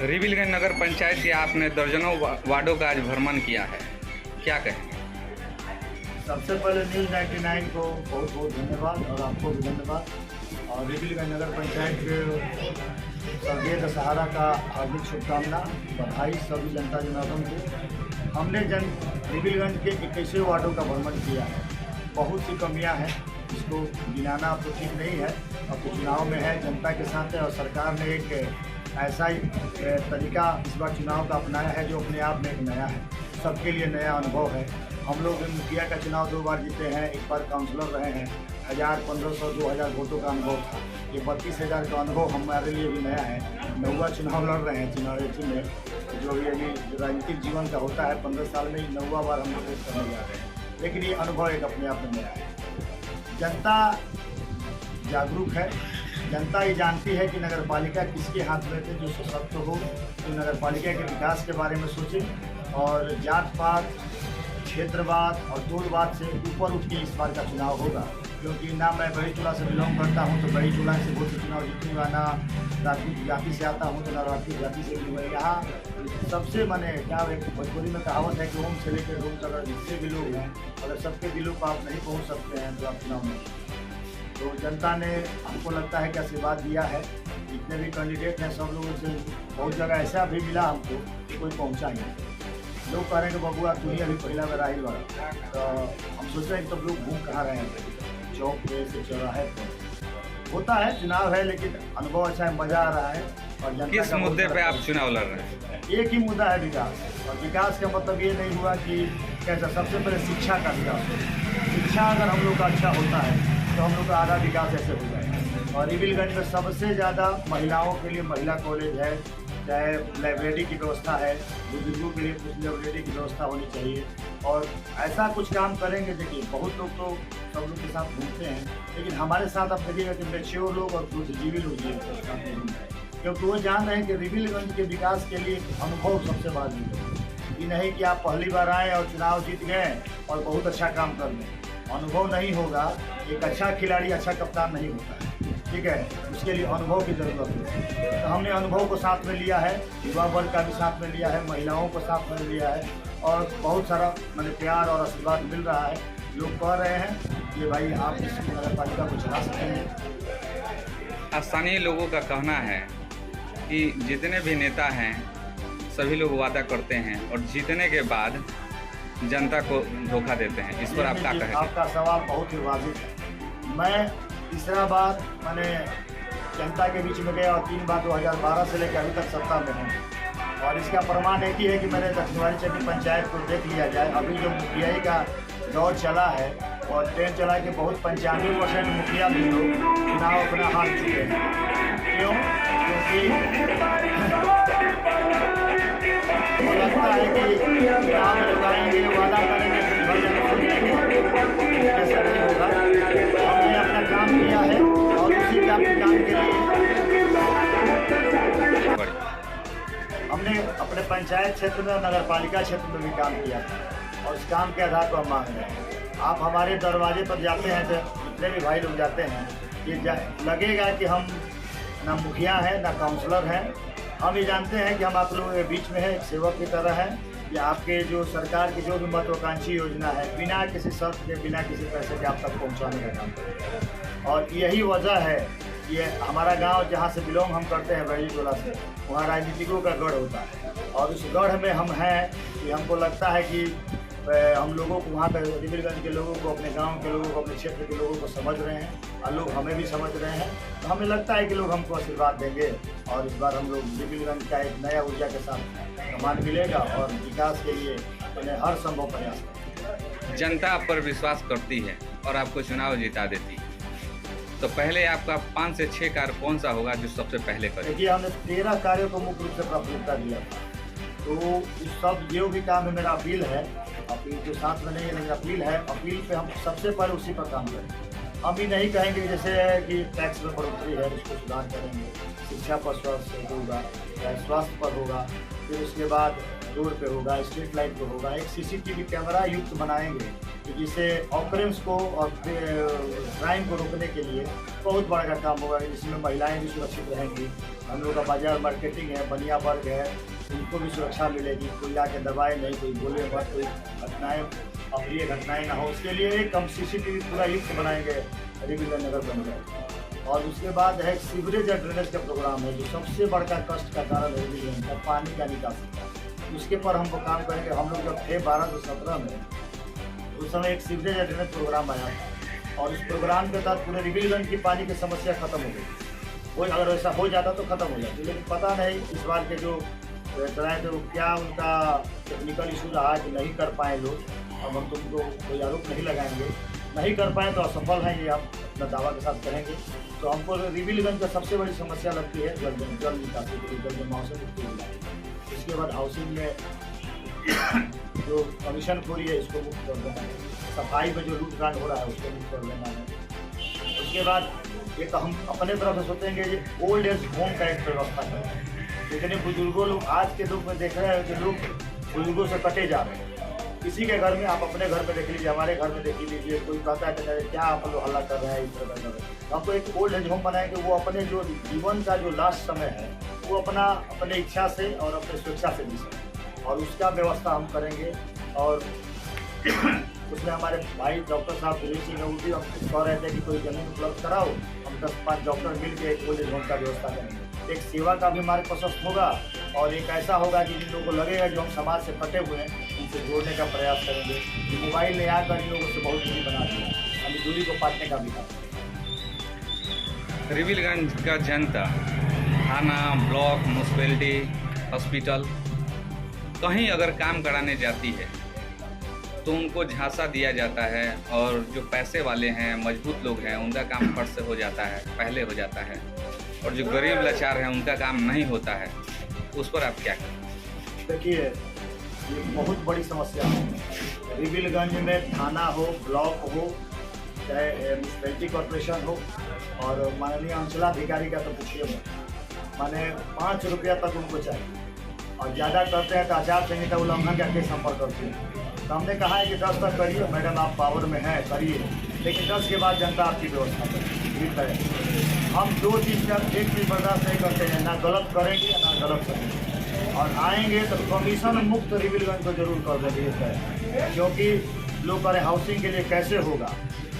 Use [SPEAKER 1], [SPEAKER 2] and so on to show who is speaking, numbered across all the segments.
[SPEAKER 1] रिविलगंज नगर पंचायत के आपने दर्जनों वार्डों का आज भ्रमण किया है, क्या कहेंगे?
[SPEAKER 2] सबसे पहले न्यूज़ 99 को बहुत बहुत धन्यवाद और आपको भी धन्यवाद। और रिविलगंज नगर पंचायत के स्वर्गीय दशहरा का हार्दिक शुभकामना, बधाई सभी जनता जनार्दन को। हमने रिविलगंज के 21 वार्डों का भ्रमण किया है। बहुत सी कमियां हैं, इसको गिनाना अब तो ठीक नहीं है, अब तो चुनाव में है, जनता के साथ है। और सरकार ने एक ऐसा ही तरीका इस बार चुनाव का अपनाया है जो अपने आप में एक नया है, सबके लिए नया अनुभव है। हम लोग मुखिया का चुनाव 2 बार जीते हैं, एक बार काउंसलर रहे हैं। 1000, 1500, 2000 वोटों का अनुभव था। ये 32,000 का अनुभव हमारे लिए भी नया है। 9वां चुनाव लड़ रहे हैं चुनाव में, जो ये अभी राजनीतिक जीवन का होता है 15 साल में 9वां बार हम लोग फेस करने जा रहे हैं। लेकिन ये अनुभव एक अपने आप में नया है। जनता जागरूक है, जनता ये जानती है कि नगरपालिका किसके हाथ में थे, जो सशक्त हो, जो नगरपालिका के विकास के बारे में सोचे और जात पात, क्षेत्रवाद और दूरवाद से ऊपर उठ के इस बार का चुनाव होगा। क्योंकि ना मैं बड़ी चूल्हा से बिलोंग करता हूँ तो बड़ी चूल्हा से वोट से चुनाव जीतूँगा, ना राजपूत जाति से आता हूँ तो ना राजपूत जाति से जीतूँगा। यहाँ सबसे मैंने क्या एक भोजपुरी में कहावत है कि ओम से लेकर रोम तक अगर जितने भी लोग हैं, अगर सबके दिलों पर आप नहीं पहुँच सकते हैं तो आप चुनाव में, तो जनता ने हमको लगता है कि आशीर्वाद दिया है। जितने भी कैंडिडेट हैं सब लोगों से बहुत जगह ऐसा भी मिला हमको कि कोई पहुँचा ही नहीं। लोग कह रहे हैं कि बबुआ तू ही अभी पहला बार आई बार, तो हम सोच रहे हैं कि तब लोग घूम कहाँ रहे हैं, चौक पे से चौराहे पर होता है चुनाव है, लेकिन अनुभव अच्छा है, मज़ा आ रहा है। और जनता
[SPEAKER 1] किस मुद्दे पे आप चुनाव लड़ रहे हैं?
[SPEAKER 2] एक ही मुद्दा है, विकास। और विकास का मतलब ये नहीं हुआ कि कैसा, सबसे पहले शिक्षा का विकास हो। शिक्षा अगर हम लोग का अच्छा होता है तो हम लोग का आधा विकास ऐसे हो जाएगा। और रिविलगंज में सबसे ज़्यादा महिलाओं के लिए महिला कॉलेज है, चाहे लाइब्रेरी की व्यवस्था है, बुजुर्गों के लिए कुछ लाइब्रेरी की व्यवस्था होनी चाहिए। और ऐसा कुछ काम करेंगे। देखिए बहुत लोग तो सब लोग के साथ घूमते हैं, लेकिन हमारे साथ आप देखिएगा कि मैच्योर लोग और बुद्धिजीवी लोग ये क्योंकि वो जान रहे हैं कि रिविलगंज के विकास के लिए अनुभव सबसे बड़ा है। ये नहीं कि आप पहली बार आए और चुनाव जीत गए और बहुत अच्छा काम कर लें, अनुभव नहीं होगा। एक अच्छा खिलाड़ी अच्छा कप्तान नहीं होता है, ठीक है, उसके लिए अनुभव की ज़रूरत है। तो हमने अनुभव को साथ में लिया है, युवा वर्ग का भी साथ में लिया है, महिलाओं को साथ में लिया है, और बहुत सारा मैंने प्यार और आशीर्वाद मिल रहा है। लोग कह रहे हैं कि भाई आप इस नगरपालिका को चला सकते हैं।
[SPEAKER 1] स्थानीय लोगों का कहना है कि जितने भी नेता हैं सभी लोग वादा करते हैं और जीतने के बाद जनता को धोखा देते हैं। इस पर आप क्या कहेंगे?
[SPEAKER 2] आपका सवाल बहुत ही वाजिब है। मैं तीसरा बार मैंने जनता के बीच में गया और 3 बार 2012 से लेकर अभी तक सत्ता में हूँ। और इसका प्रमाण एक ही है कि मैंने दक्षिणवारी चक्की पंचायत को देख लिया जाए। अभी जो मुखियाई का दौर चला है और ट्रेन चला के बहुत 95% मुखिया भी लोग चुनाव अपना हार चुके हैं। क्यों? क्योंकि लगता है कि चुनाव लगाएंगे, वादा करेंगे, ऐसा नहीं होगा। हमने अपना काम किया है और उसी काम के लिए हमने अपने पंचायत क्षेत्र में और नगरपालिका क्षेत्र में भी काम किया था और उस काम के आधार पर हम मांग रहे हैं। आप हमारे दरवाजे पर जाते हैं तो जितने भी भाई लोग जाते हैं, ये लगेगा कि हम ना मुखिया हैं ना काउंसलर हैं। हम ये जानते हैं कि हम आप लोगों के बीच में है, एक सेवक की तरह है, या आपके जो सरकार की जो भी महत्वाकांक्षी योजना है बिना किसी शर्त के, बिना किसी पैसे के आप तक पहुँचाने का काम करते हैं। और यही वजह है ये हमारा गांव जहां से बिलोंग हम करते हैं, बड़ी टोला से, वहाँ राजनीतिकों का गढ़ होता है। और उस गढ़ में हम हैं कि हमको लगता है कि हम लोगों को, वहाँ के रिविलगंज के लोगों को, अपने गांव के लोगों को, अपने क्षेत्र के लोगों को समझ रहे हैं और लोग हमें भी समझ रहे हैं। तो हमें लगता है कि लोग हमको आशीर्वाद देंगे और इस बार हम लोग रिविलगंज का एक नया ऊर्जा के साथ कमान मिलेगा और विकास के लिए उन्हें हर संभव प्रयास करेंगे।
[SPEAKER 1] जनता आप पर विश्वास करती है और आपको चुनाव जिता देती है, तो पहले आपका 5 से 6 कार्य कौन सा होगा जो सबसे पहले करें?
[SPEAKER 2] देखिए हमने 13 कार्यों को मुख्य रूप से प्राथमिकता दिया था। तो इस सब जो भी काम है, मेरा अपील है, अपील तो साथ में नहीं है लेकिन अपील है, अपील पे हम सबसे पहले उसी पर काम करें। हम भी नहीं कहेंगे जैसे कि टैक्स में बढ़ोतरी है उसको सुधार करेंगे, शिक्षा पर स्वास्थ्य होगा, स्वास्थ्य पर होगा, फिर उसके बाद रोड पे होगा, स्ट्रीट लाइट पे होगा, एक CCTV कैमरा युक्त बनाएंगे कि जिससे ऑकरेंस को और क्राइम को रोकने के लिए बहुत बड़ा का काम होगा, इसमें महिलाएं भी सुरक्षित रहेंगी। हम लोग का बाजार मार्केटिंग है, बनिया वर्ग है, उनको भी सुरक्षा मिलेगी। कोई आके दबाए नहीं, कोई बोले मत, कोई घटनाएं अप्रिय घटनाएं ना हो, उसके लिए एक हम CCTV पूरा युक्त बनाएंगे रिविलगंज नगर बन गए। और उसके बाद है सीवरेज और ड्रेनेज का प्रोग्राम है, जो सबसे बड़का कष्ट का कारण है रिविलगंज का पानी का निकासी। उसके पर हमको काम करेंगे। हम लोग जब थे 1217 में, उस समय एक सीवरेज और ड्रेनेज प्रोग्राम आया था, और उस प्रोग्राम के तहत पूरे रिविलगंज की पानी की समस्या खत्म हो गई। वो अगर ऐसा हो जाता तो खत्म हो जाती, लेकिन पता नहीं इस बार के जो तो क्या उनका टेक्निकल इशू रहा कि नहीं कर पाए लोग। अब हम तुमको कोई आरोप नहीं लगाएंगे, नहीं कर पाए तो असफल हैं, ये आप अपना दावा के साथ करेंगे। तो हमको रिविलगंज का सबसे बड़ी समस्या लगती है जल निकासी के लिए, जल जमाव से मुक्ति मिला। इसके बाद हाउसिंग में जो कमीशन खोरी है इसको मुक्त कर देना है, सफाई में जो लूटकांड हो रहा है उसको मुक्त कर देना है। उसके बाद ये तो हम अपने तरफ से सोचेंगे कि ओल्ड एज होम का एक व्यवस्था करें। जितने बुजुर्गों लोग आज के लोग में देख रहे हैं कि लोग बुजुर्गों से कटे जा रहे हैं। किसी के घर में, आप अपने घर में देख लीजिए, हमारे घर में देख लीजिए, कोई कहता है कि क्या आप लोग हल्ला कर रहे हैं, इस तरह कर रहे हैं। तो हमको एक ओल्ड एज होम बनाए कि वो अपने जो जीवन का जो लास्ट समय है वो अपने इच्छा से और अपने स्वेच्छा से जी सकें, और उसका व्यवस्था हम करेंगे। और उसमें हमारे भाई डॉक्टर साहब दिलीप सिंह वो भी हम कह रहे थे कि कोई जमीन उपलब्ध कराओ, हम 10-5 डॉक्टर मिल के एक ओल्ड एज होम का व्यवस्था करेंगे। एक सेवा का भी मार्ग प्रशस्त होगा, और एक ऐसा होगा कि जिन लोगों को लगेगा जो हम समाज से कटे हुए हैं उनसे जोड़ने का प्रयास करेंगे। मोबाइल ने आकर इन लोगों से बहुत दूरी बना दिया, हम दूरी को पाटने का भी काम।
[SPEAKER 1] रिविलगंज का जनता थाना, ब्लॉक, म्यूनसिपैलिटी, हॉस्पिटल कहीं अगर काम कराने जाती है तो उनको झांसा दिया जाता है, और जो पैसे वाले हैं, मजबूत लोग हैं, उनका काम फट से हो जाता है, पहले हो जाता है, और जो गरीब लाचार हैं उनका काम नहीं होता है। उस पर आप क्या करें?
[SPEAKER 2] देखिए, ये बहुत बड़ी समस्या है। रिविलगंज में थाना हो, ब्लॉक हो, चाहे म्यूनसिपैलिटी कॉर्पोरेशन हो, और माननीय अंचलाधिकारी का तो पूछिए मत। माने 5 रुपया तक उनको चाहिए, और ज़्यादा करते हैं तो आचार संहिता उल्लंघन का केस हम पर करते हैं। तो हमने कहा है कि 10 तक करिए, मैडम आप पावर में हैं करिए, लेकिन 10 के बाद जनता आपकी व्यवस्था करेगी। हम 2 चीज़ का एक चीज़ बर्दाश्त नहीं करते हैं, ना गलत करेंगे ना गलत करेंगे, और आएंगे तो कमीशन मुक्त रिविलगंज को जरूर कर देंगे। क्योंकि लोग करें हाउसिंग के लिए कैसे होगा,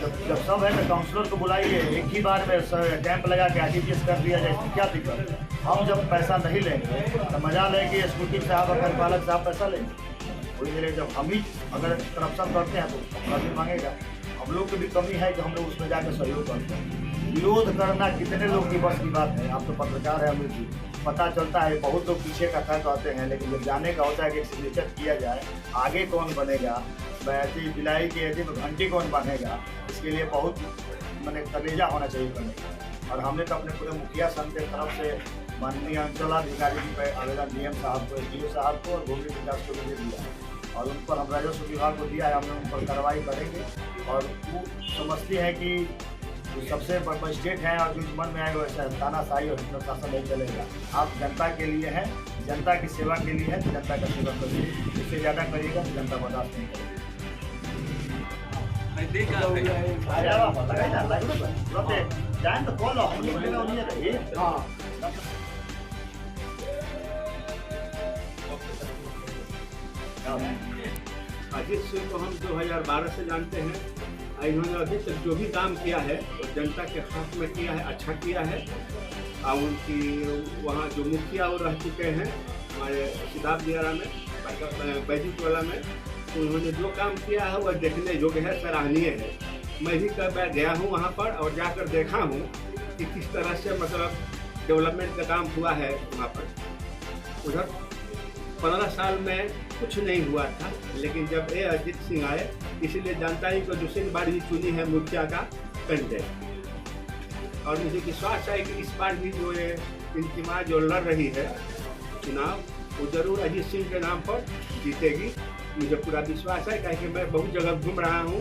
[SPEAKER 2] जब सब है तो काउंसलर को बुलाइए, एक ही बार में कैंप लगा के RTGS कर दिया जाए, क्या दिक्कत है। हम जब पैसा नहीं लेंगे तो मजा लेंगे, स्कूटी साहब और कार्यपालक साहब पैसा लेंगे। वही मेरे जब हम ही अगर करप्शन करते हैं तो अपराधी मांगेगा। हम लोग की भी कमी है कि हम लोग उसमें जाकर सहयोग करते हैं। विरोध करना कितने लोग की बस की बात है। आप तो पत्रकार है, अमित जी, पता चलता है बहुत लोग पीछे का क्या कहते हैं, लेकिन जब जाने का होता है कि एक सिग्नेचर किया जाए, आगे कौन बनेगा, बैठी बिलाई की ऐसी तो घंटी कौन बनेगा, इसके लिए बहुत मैंने कलेजा होना चाहिए करने का। और हमने तो अपने पूरे मुखिया संघ के तरफ से माननीय अंचलाधिकारी जी पर आवेदन DM साहब को, SDO साहब को और भूमि विकास को भी दिया है, और उन पर हम राजस्व विभाग को दिया है। हमने उन पर कार्रवाई करेंगे, और वो समझती है कि जो सबसे बड़ा स्टेट है और जो मन में आएगा वैसा तानाशाही और शासन नहीं चलेगा। आप जनता के लिए हैं, जनता की सेवा के लिए है, जनता का सेवा करिए। इससे ज़्यादा करिएगा तो जनता बर्दाश्त नहीं करेगी। जाए तो कॉल
[SPEAKER 3] अजीत सिंह को हम 2012 से जानते हैं। इन्होंने अभी तक जो भी काम किया है वो जनता के हक में किया है, अच्छा किया है। और उनकी वहाँ जो मुखिया वो रह चुके हैं हमारे सिद्धार्थ दियारा में, बैजूट वाला में, तो उन्होंने जो काम किया है वह देखने योग्य है, सराहनीय है। मैं भी कई गया हूँ वहाँ पर और जाकर देखा हूँ कि किस तरह से मतलब डेवलपमेंट का काम हुआ है वहाँ पर। उधर 15 साल में कुछ नहीं हुआ था, लेकिन जब अजीत सिंह आए, इसलिए जनता ही को दूसरी बार भी चुनी है मुखिया का कैंडिडेट। और मुझे विश्वास है कि इस बार भी जो ये इंतिमा जो लड़ रही है चुनाव, वो जरूर अजीत सिंह के नाम पर जीतेगी। मुझे पूरा विश्वास है, क्योंकि मैं बहुत जगह घूम रहा हूँ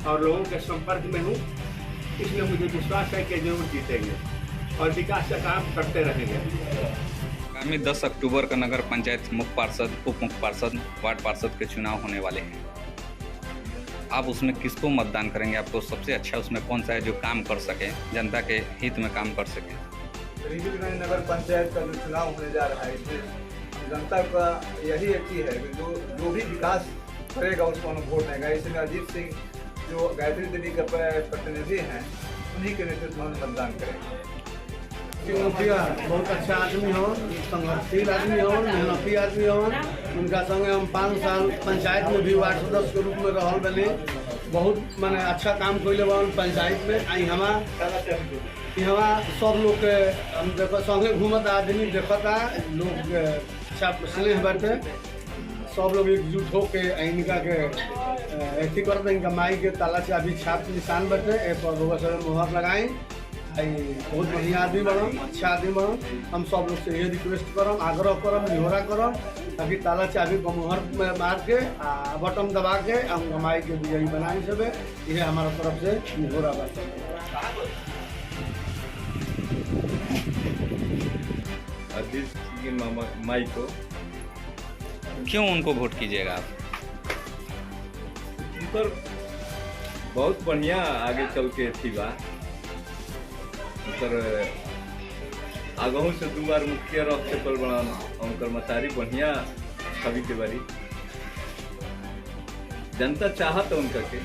[SPEAKER 3] और लोगों के संपर्क में हूँ, इसलिए मुझे विश्वास है कि जरूर जीतेंगे और विकास का काम करते रहेंगे।
[SPEAKER 1] आगामी 10 अक्टूबर का नगर पंचायत मुख्य पार्षद, उप मुख्य पार्षद, वार्ड पार्षद के चुनाव होने वाले हैं। आप उसमें किसको मतदान करेंगे? आपको सबसे अच्छा उसमें कौन सा है जो काम कर सके, जनता के हित में काम कर सके?
[SPEAKER 4] रिबिलगंज नगर पंचायत का जो चुनाव होने जा रहा है, इसमें जनता का यही एक ही है कि जो भी विकास करेगा उसको हम वोट देंगे। इसमें अजीत सिंह जो गायत्री देवी के प्रतिनिधि हैं, उन्हीं के नेतृत्व में मतदान करेंगे।
[SPEAKER 3] मुखिया बहुत अच्छा आदमी हो, संघर्षशील आदमी हो, मेहनती आदमी हो। उनका संगे हम 5 साल पंचायत में भी वार्ड सदस्य के रूप में रहल बने। बहुत माने अच्छा काम कैले बन पंचायत में। आई हमारा सब लोग के हम देखो संगे घूमता आदमी देखता लोग अच्छा स्नेह बाटे। सब लोग एकजुट होके इनका के अथी करते इनका माई के ताला से अभी छाप निशान बटे ए पर लोग सब मोहर लगाई। बहुत बढ़िया आदमी बनम, अच्छा आदमी बनम। हम सब लोग से ये रिक्वेस्ट करम, आग्रह करम, निहोरा करम ताकि ताला चाबी को मोहर में मार के बटन दबा के हम हमारी के विजयी बनाई सबे। ये हमारा तरफ से निहोरा बात।
[SPEAKER 4] अजीत की माई को
[SPEAKER 1] क्यों उनको वोट कीजिएगा आप?
[SPEAKER 4] उन पर बहुत बढ़िया आगे चल के थी बात पर आगहू से 2 बार मुखिया रख से पल बना उनकर मतारी बढ़िया छवि के बारी जनता चाहत उनका के